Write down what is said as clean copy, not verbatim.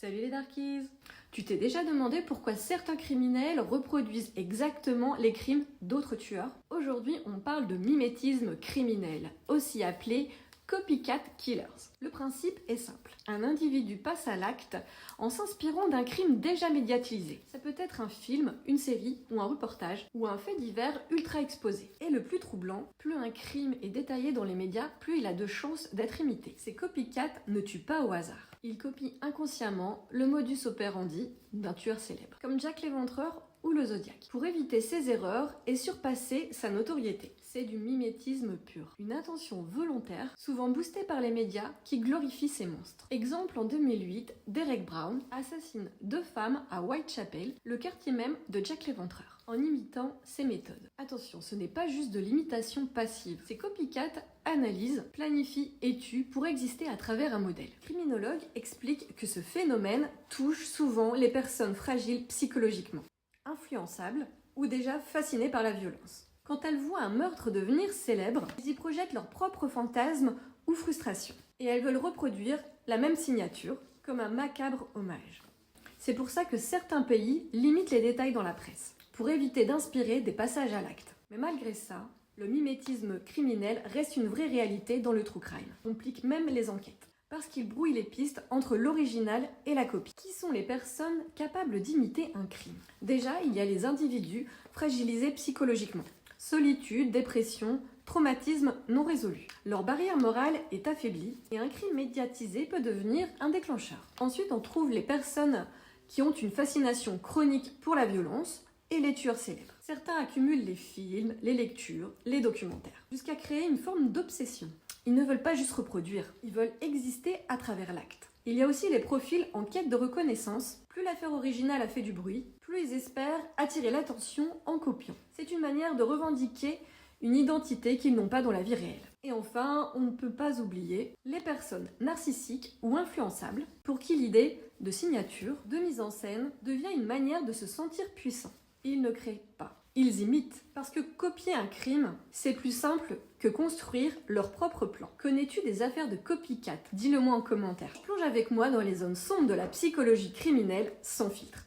Salut les Darkies! Tu t'es déjà demandé pourquoi certains criminels reproduisent exactement les crimes d'autres tueurs? Aujourd'hui, on parle de mimétisme criminel, aussi appelé copycat killers. Le principe est simple. Un individu passe à l'acte en s'inspirant d'un crime déjà médiatisé. Ça peut être un film, une série ou un reportage ou un fait divers ultra exposé. Et le plus troublant, plus un crime est détaillé dans les médias, plus il a de chances d'être imité. Ces copycats ne tuent pas au hasard. Ils copient inconsciemment le modus operandi d'un tueur célèbre, comme Jack l'Éventreur ou le Zodiac, pour éviter ses erreurs et surpasser sa notoriété. C'est du mimétisme pur. Une intention volontaire, souvent boostée par les médias, qui glorifie ces monstres. Exemple en 2008, Derek Brown assassine 2 femmes à Whitechapel, le quartier même de Jack l'Éventreur, en imitant ses méthodes. Attention, ce n'est pas juste de l'imitation passive. Ces copycats analysent, planifient et tuent pour exister à travers un modèle. Le criminologue explique que ce phénomène touche souvent les personnes fragiles psychologiquement, influençables ou déjà fascinées par la violence. Quand elles voient un meurtre devenir célèbre, elles y projettent leurs propres fantasmes ou frustrations. Et elles veulent reproduire la même signature, comme un macabre hommage. C'est pour ça que certains pays limitent les détails dans la presse, pour éviter d'inspirer des passages à l'acte. Mais malgré ça, le mimétisme criminel reste une vraie réalité dans le true crime. On complique même les enquêtes, parce qu'il brouille les pistes entre l'original et la copie. Qui sont les personnes capables d'imiter un crime? Déjà, il y a les individus fragilisés psychologiquement. Solitude, dépression, traumatisme non résolu. Leur barrière morale est affaiblie et un crime médiatisé peut devenir un déclencheur. Ensuite, on trouve les personnes qui ont une fascination chronique pour la violence et les tueurs célèbres. Certains accumulent les films, les lectures, les documentaires, jusqu'à créer une forme d'obsession. Ils ne veulent pas juste reproduire, ils veulent exister à travers l'acte. Il y a aussi les profils en quête de reconnaissance. Plus l'affaire originale a fait du bruit, plus ils espèrent attirer l'attention en copiant. C'est une manière de revendiquer une identité qu'ils n'ont pas dans la vie réelle. Et enfin, on ne peut pas oublier les personnes narcissiques ou influençables pour qui l'idée de signature, de mise en scène devient une manière de se sentir puissant. Ils ne créent pas. Ils imitent, parce que copier un crime, c'est plus simple que construire leur propre plan. Connais-tu des affaires de copycat? Dis-le moi en commentaire. Plonge avec moi dans les zones sombres de la psychologie criminelle sans filtre.